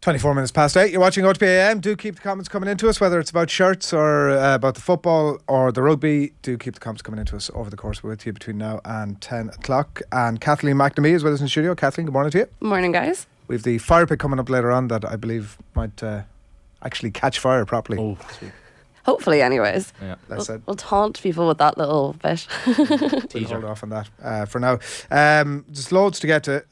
24 minutes past 8. You're watching OTB AM. Do keep the comments coming into us, whether it's about shirts or about the football or the rugby. Do keep the comments coming into us over the course. We're with you between now and 10 o'clock. And Kathleen McNamee is with us in the studio. Kathleen, good morning to you. Morning, guys. We have the fire pit coming up later on that I believe might actually catch fire properly. Oh, sweet. Hopefully, anyways. Yeah. We'll taunt people with that little bit. We'll hold off on that for now. There's loads to get to.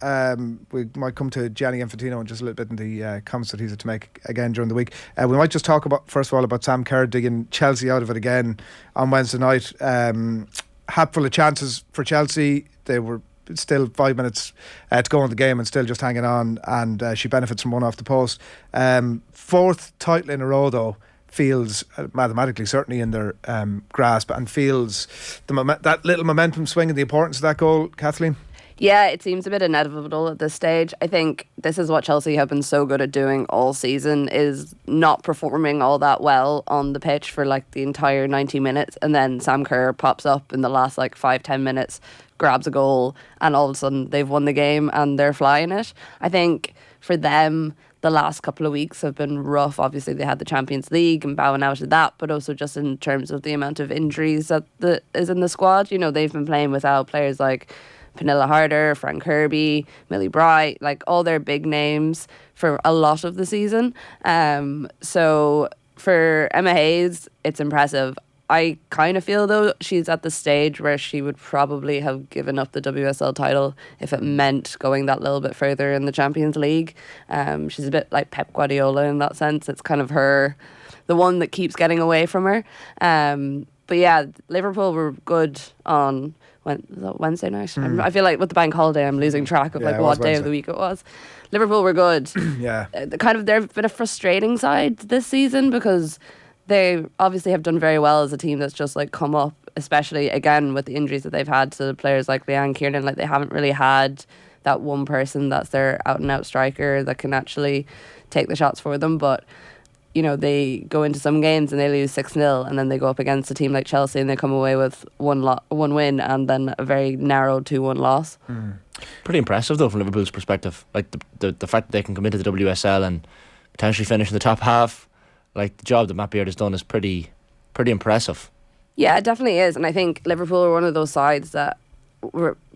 We might come to Gianni Infantino in just a little bit in the comments that he's had to make again during the week. We might just talk about, first of all, about Sam Kerr digging Chelsea out of it again on Wednesday night. Hatful of chances for Chelsea. They were still 5 minutes to go in the game and still just hanging on, and she benefits from one off the post. Fourth title in a row though feels mathematically certainly in their grasp, and feels that little momentum swing and the importance of that goal. Kathleen? Yeah, it seems a bit inevitable at this stage. I think this is what Chelsea have been so good at doing all season, is not performing all that well on the pitch for like the entire 90 minutes, and then Sam Kerr pops up in the last like 5-10 minutes, grabs a goal, and all of a sudden they've won the game and they're flying it. I think for them, the last couple of weeks have been rough. Obviously, they had the Champions League and bowing out of that, but also just in terms of the amount of injuries that is in the squad. You know, they've been playing without players like Pernilla Harder, Frank Kirby, Millie Bright, like all their big names for a lot of the season. So for Emma Hayes, it's impressive. I kind of feel, though, she's at the stage where she would probably have given up the WSL title if it meant going that little bit further in the Champions League. She's a bit like Pep Guardiola in that sense. It's kind of her, the one that keeps getting away from her. But yeah, Liverpool were good on Wednesday night. I feel like with the bank holiday, I'm losing track of like what day of the week it was. Liverpool were good. Yeah. They've been a frustrating side this season because they obviously have done very well as a team that's just like come up, especially again with the injuries that they've had to players like Leanne Kiernan. Like they haven't really had that one person that's their out and out striker that can actually take the shots for them. But you know, they go into some games and they lose 6-0, and then they go up against a team like Chelsea and they come away with one win and then a very narrow 2-1 loss. Pretty impressive though from Liverpool's perspective. Like the fact that they can come into the WSL and potentially finish in the top half. Like the job that Matt Beard has done is pretty impressive. Yeah, it definitely is. And I think Liverpool are one of those sides that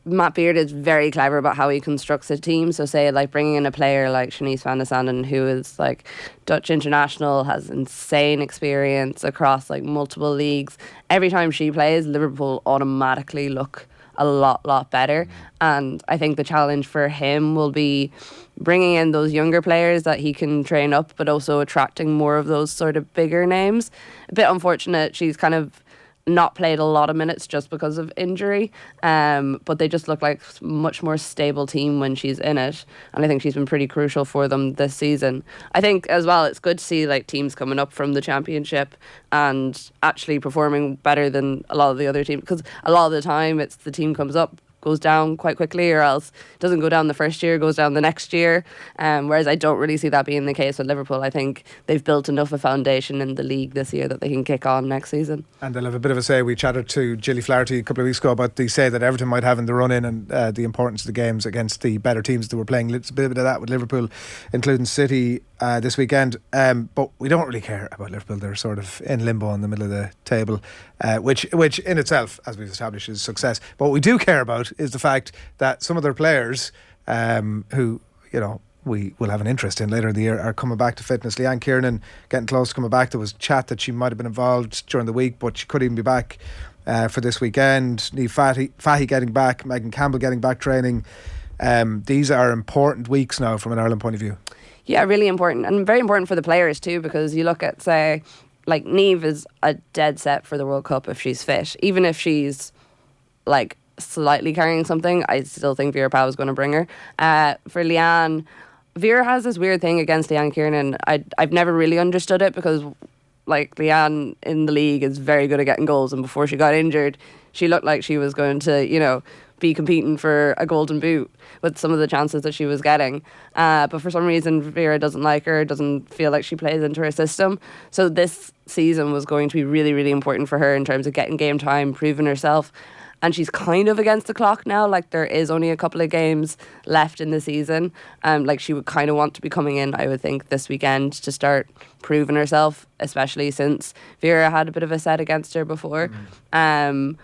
Matt Beard is very clever about how he constructs a team. So say like bringing in a player like Shanice van der Sanden, who is like Dutch international, has insane experience across like multiple leagues. Every time she plays, Liverpool automatically look a lot better. And I think the challenge for him will be bringing in those younger players that he can train up, but also attracting more of those sort of bigger names. A bit unfortunate she's kind of not played a lot of minutes just because of injury, but they just look like a much more stable team when she's in it, and I think she's been pretty crucial for them this season. I think as well it's good to see like teams coming up from the championship and actually performing better than a lot of the other teams, because a lot of the time it's the team comes up, goes down quite quickly, or else doesn't go down the first year, goes down the next year. Whereas I don't really see that being the case with Liverpool. I think they've built enough a foundation in the league this year that they can kick on next season. And they'll have a bit of a say. We chatted to Gilly Flaherty a couple of weeks ago about the say that Everton might have in the run-in and the importance of the games against the better teams that were playing. It's a bit of that with Liverpool, including City this weekend. But we don't really care about Liverpool. They're sort of in limbo in the middle of the table, which in itself, as we've established, is success. But what we do care about is the fact that some of their players who, you know, we will have an interest in later in the year are coming back to fitness. Leanne Kiernan getting close to coming back. There was chat that she might have been involved during the week, but she could even be back for this weekend. Niamh Fahy getting back, Megan Campbell getting back training. These are important weeks now from an Ireland point of view. Yeah, really important, and very important for the players too, because you look at, say, like Niamh is a dead set for the World Cup if she's fit. Even if she's like slightly carrying something, I still think Vera Pauw is going to bring her. For Leanne, Vera has this weird thing against Leanne Kiernan. I've never really understood it, because like Leanne in the league is very good at getting goals, and before she got injured she looked like she was going to, you know, be competing for a golden boot with some of the chances that she was getting. But for some reason, Vera doesn't like her, doesn't feel like she plays into her system. So this season was going to be really, really important for her in terms of getting game time, proving herself. and she's kind of against the clock now. Like, there is only a couple of games left in the season. Like, she would kind of want to be coming in, I would think, this weekend to start proving herself, especially since Vera had a bit of a set against her before. And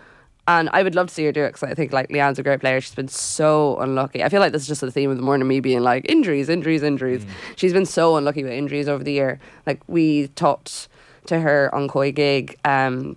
I would love to see her do it, because I think, like, Leanne's a great player. She's been so unlucky. I feel like this is just the theme of the morning, me being like, injuries. She's been so unlucky with injuries over the year. Like, we talked to her on Koi Gig. It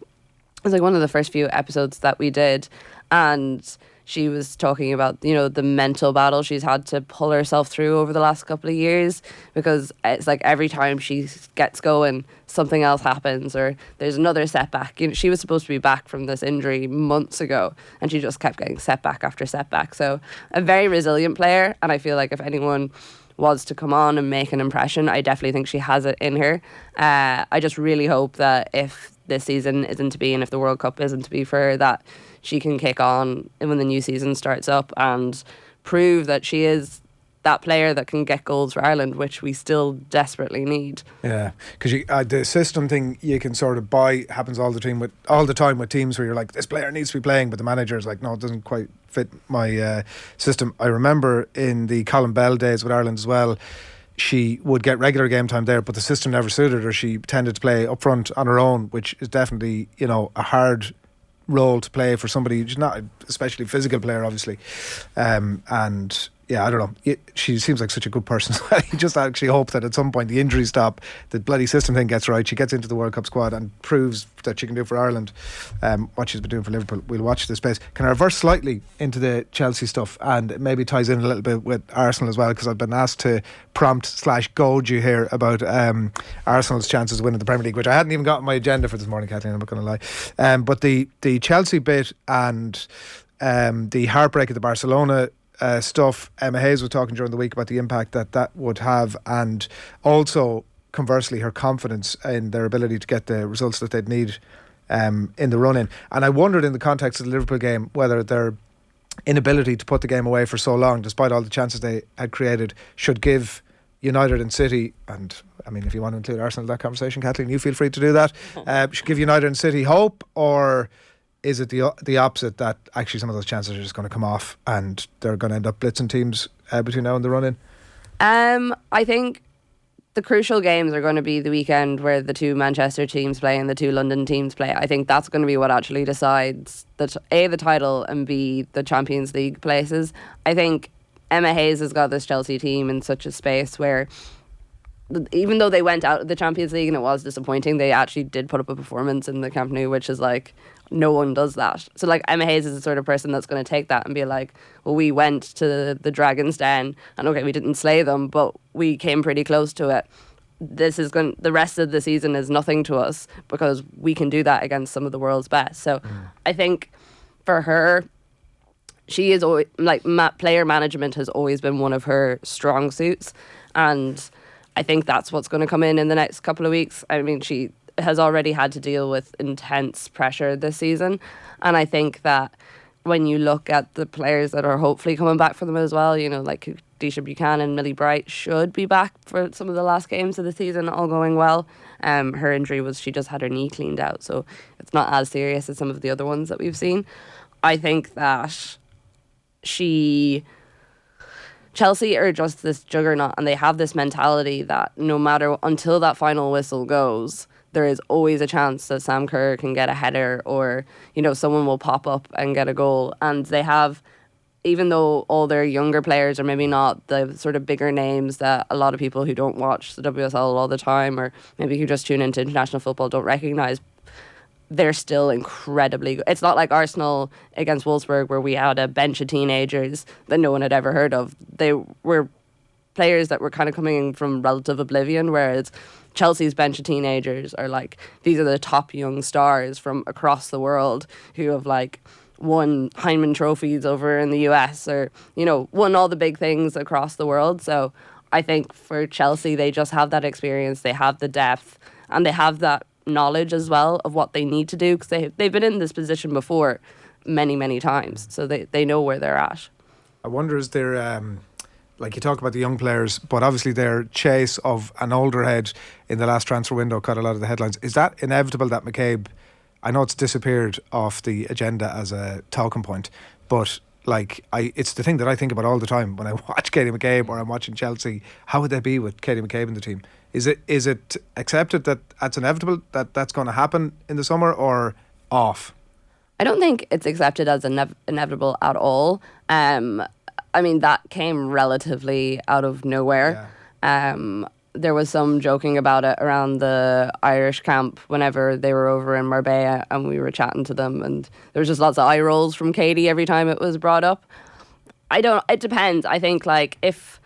was like one of the first few episodes that we did, and she was talking about, you know, the mental battle she's had to pull herself through over the last couple of years, because it's like every time she gets going, something else happens, or there's another setback. You know, she was supposed to be back from this injury months ago, and she just kept getting setback after setback. So a very resilient player, and I feel like if anyone was to come on and make an impression, I definitely think she has it in her. I just really hope that if this season isn't to be, and if the World Cup isn't to be for her, that she can kick on when the new season starts up and prove that she is that player that can get goals for Ireland, which we still desperately need. Yeah, because the system thing you can sort of buy happens all the time with teams where you're like, this player needs to be playing, but the manager is like, no, it doesn't quite fit my system. I remember in the Colin Bell days with Ireland as well, she would get regular game time there, but the system never suited her. She tended to play up front on her own, which is definitely, you know, a hard role to play for somebody who's not especially physical player, obviously. And yeah, I don't know. She seems like such a good person. You just actually hope that at some point the injuries stop, the bloody system thing gets right, she gets into the World Cup squad and proves that she can do for Ireland what she's been doing for Liverpool. We'll watch this space. Can I reverse slightly into the Chelsea stuff, and it maybe ties in a little bit with Arsenal as well, because I've been asked to prompt/goad you here about Arsenal's chances of winning the Premier League, which I hadn't even got on my agenda for this morning, Kathleen, I'm not going to lie. But the Chelsea bit and the heartbreak of the Barcelona stuff, Emma Hayes was talking during the week about the impact that would have, and also conversely her confidence in their ability to get the results that they'd need in the run-in. And I wondered, in the context of the Liverpool game, whether their inability to put the game away for so long, despite all the chances they had created, should give United and City, and I mean, if you want to include Arsenal in that conversation, Kathleen, you feel free to do that, should give United and City hope, or is it the opposite, that actually some of those chances are just going to come off and they're going to end up blitzing teams between now and the run-in? I think the crucial games are going to be the weekend where the two Manchester teams play and the two London teams play. I think that's going to be what actually decides A, the title, and B, the Champions League places. I think Emma Hayes has got this Chelsea team in such a space where, even though they went out of the Champions League and it was disappointing, they actually did put up a performance in the Camp Nou, which is like, no one does that. So like, Emma Hayes is the sort of person that's going to take that and be like, well, we went to the Dragon's Den and okay, we didn't slay them, but we came pretty close to it. The rest of the season is nothing to us because we can do that against some of the world's best. So I think for her, she is always, like, player management has always been one of her strong suits, and I think that's what's going to come in the next couple of weeks. I mean, she has already had to deal with intense pressure this season, and I think that when you look at the players that are hopefully coming back for them as well, you know, like Deisha Buchanan, Millie Bright should be back for some of the last games of the season, all going well. Her injury was she just had her knee cleaned out, so it's not as serious as some of the other ones that we've seen. I think that Chelsea are just this juggernaut, and they have this mentality that no matter, until that final whistle goes, there is always a chance that Sam Kerr can get a header, or, you know, someone will pop up and get a goal. And they have, even though all their younger players are maybe not the sort of bigger names that a lot of people who don't watch the WSL all the time, or maybe who just tune into international football, don't recognise, they're still incredibly good. It's not like Arsenal against Wolfsburg, where we had a bench of teenagers that no one had ever heard of. They were players that were kind of coming from relative oblivion, whereas Chelsea's bench of teenagers are like, these are the top young stars from across the world who have like won Hyman trophies over in the US, or, you know, won all the big things across the world. So I think for Chelsea, they just have that experience, they have the depth, and they have that knowledge as well of what they need to do, because they've been in this position before many times, so they know where they're at. I wonder, is there like you talk about the young players, but obviously their chase of an older head in the last transfer window caught a lot of the headlines. Is that inevitable that McCabe I know it's disappeared off the agenda as a talking point, but like it's the thing that I think about all the time when I watch Katie McCabe or I'm watching Chelsea. How would they be with Katie McCabe in the team? Is it accepted that that's inevitable, that that's going to happen in the summer, or off? I don't think it's accepted as inevitable at all. I mean, that came relatively out of nowhere. Yeah. There was some joking about it around the Irish camp whenever they were over in Marbella and we were chatting to them, and there was just lots of eye rolls from Katie every time it was brought up. It depends. I think like if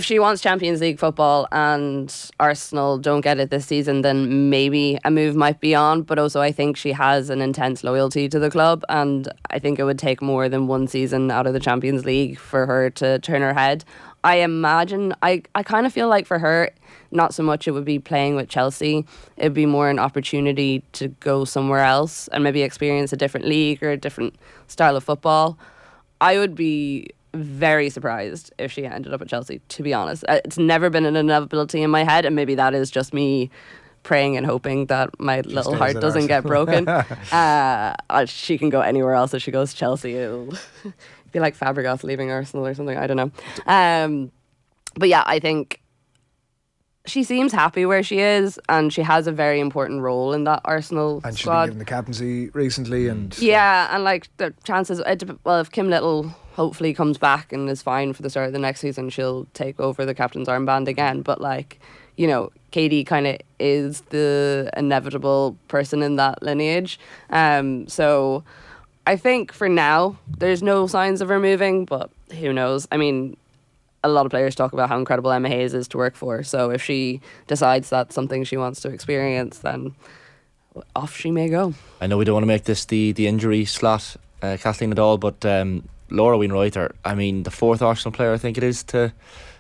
she wants Champions League football and Arsenal don't get it this season, then maybe a move might be on. But also I think she has an intense loyalty to the club, and I think it would take more than one season out of the Champions League for her to turn her head. I imagine, I kind of feel like for her, not so much it would be playing with Chelsea. It would be more an opportunity to go somewhere else and maybe experience a different league or a different style of football. I would be very surprised if she ended up at Chelsea, to be honest. It's never been an inevitability in my head, and maybe that is just me praying and hoping that my little heart doesn't get broken. She can go anywhere else if she goes to Chelsea. It'll be like Fabregas leaving Arsenal or something. I don't know. But yeah, I think she seems happy where she is, and she has a very important role in that Arsenal and squad. And she's been given the captaincy recently. And yeah, and like the chances, well, if Kim Little hopefully comes back and is fine for the start of the next season, she'll take over the captain's armband again. But like, you know, Katie kind of is the inevitable person in that lineage. So I think for now there's no signs of her moving, but who knows? I mean, a lot of players talk about how incredible Emma Hayes is to work for. So if she decides that's something she wants to experience, then off she may go. I know we don't want to make this the injury slot, Kathleen, at all, but Laura Wainwrighter, I mean, the fourth Arsenal player I think it is to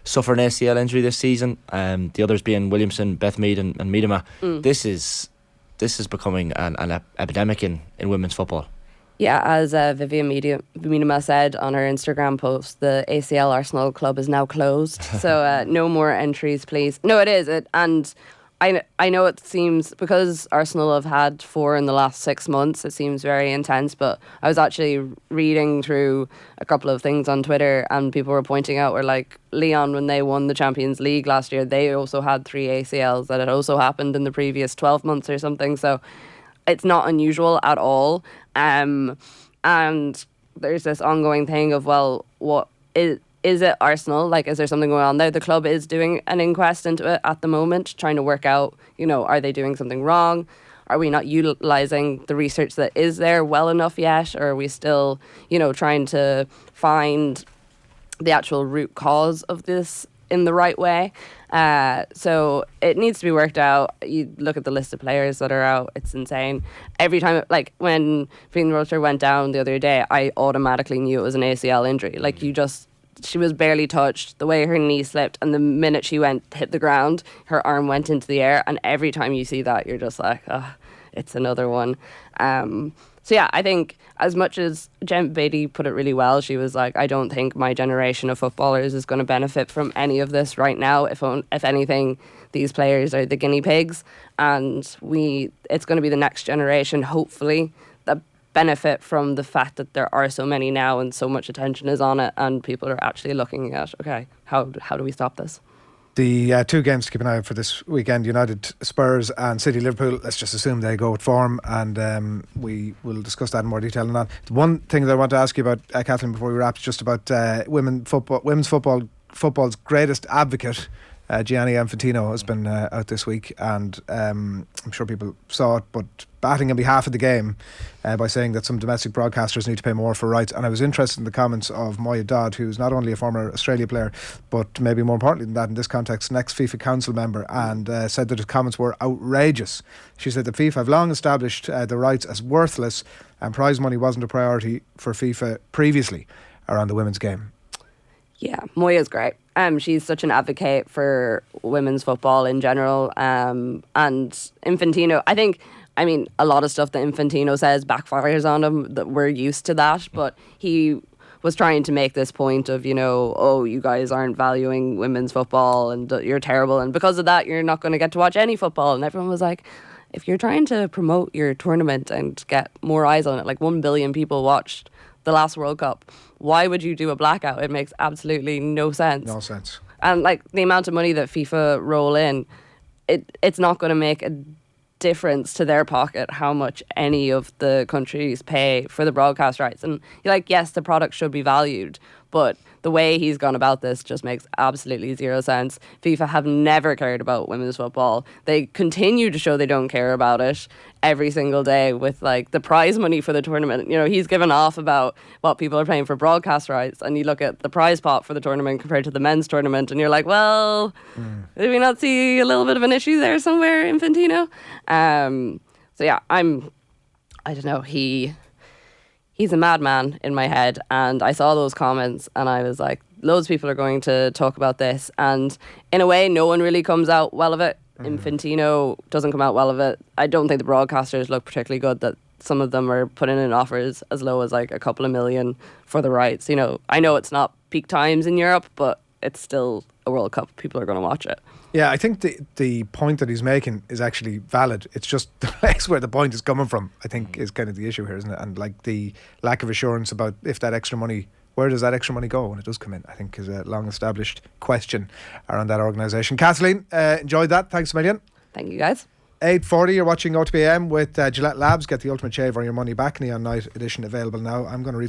suffer an ACL injury this season. The others being Williamson, Beth Mead and Miedema. This is becoming an epidemic in women's football. Yeah, as Vivian Miedema said on her Instagram post, the ACL Arsenal club is now closed. So no more entries, please. No, it is. And I know it seems, because Arsenal have had 4 in the last 6 months, it seems very intense. But I was actually reading through a couple of things on Twitter, and people were pointing out where, like, Lyon, when they won the Champions League last year, they also had 3 ACLs that had also happened in the previous 12 months or something. So it's not unusual at all. And there's this ongoing thing of, well, what is it Arsenal? Like, is there something going on there? The club is doing an inquest into it at the moment, trying to work out, you know, are they doing something wrong? Are we not utilising the research that is there well enough yet? Or are we still, you know, trying to find the actual root cause of this in the right way? So it needs to be worked out. You look at the list of players that are out, it's insane. Every time, like when Greenwater went down the other day, I automatically knew it was an ACL injury. Like, she was barely touched, the way her knee slipped, and the minute she hit the ground, her arm went into the air, and every time you see that, you're just like, oh, it's another one. So yeah, I think as much as Jen Beatty put it really well, she was like, I don't think my generation of footballers is going to benefit from any of this right now. If anything, these players are the guinea pigs, and it's going to be the next generation, hopefully, that benefit from the fact that there are so many now and so much attention is on it, and people are actually looking at, okay, how do we stop this? The 2 games to keep an eye out for this weekend: United Spurs and City Liverpool. Let's just assume they go with form, and we will discuss that in more detail. And the one thing that I want to ask you about, Kathleen, before we wrap, is just about women's football's greatest advocate. Gianni Infantino has been out this week, and I'm sure people saw it, but batting on behalf of the game by saying that some domestic broadcasters need to pay more for rights. And I was interested in the comments of Moya Dodd, who's not only a former Australia player, but maybe more importantly than that in this context, an ex-FIFA council member, and said that his comments were outrageous. She said that FIFA have long established the rights as worthless, and prize money wasn't a priority for FIFA previously around the women's game. Yeah, Moya's great. She's such an advocate for women's football in general. And Infantino, I mean, a lot of stuff that Infantino says backfires on him, that we're used to that, but he was trying to make this point of, you know, oh, you guys aren't valuing women's football and you're terrible, and because of that you're not going to get to watch any football. And everyone was like, if you're trying to promote your tournament and get more eyes on it, like 1 billion people watched the last World Cup, why would you do a blackout? It makes absolutely no sense. No sense. And like the amount of money that FIFA roll in, it's not going to make a difference to their pocket how much any of the countries pay for the broadcast rights. And you're like, yes, the product should be valued, but the way he's gone about this just makes absolutely zero sense. FIFA have never cared about women's football. They continue to show they don't care about it every single day with like the prize money for the tournament. You know, he's given off about what people are paying for broadcast rights, and you look at the prize pot for the tournament compared to the men's tournament, and you're like, well, did we not see a little bit of an issue there somewhere, Infantino? So yeah, I don't know, he's a madman in my head, and I saw those comments and I was like, loads of people are going to talk about this, and in a way no one really comes out well of it. Infantino doesn't come out well of it. I don't think the broadcasters look particularly good, that some of them are putting in offers as low as like a couple of million for the rights. You know, I know it's not peak times in Europe, but it's still a World Cup. People are going to watch it. Yeah, I think the point that he's making is actually valid. It's just the place where the point is coming from, I think, is kind of the issue here, isn't it? And like the lack of assurance about if that extra money, where does that extra money go when it does come in, I think is a long established question around that organisation. Kathleen, enjoyed that. Thanks a million. Thank you, guys. 8:40, you're watching OTB AM with Gillette Labs. Get the ultimate shave or your money back. Neon Night edition available now. I'm going to read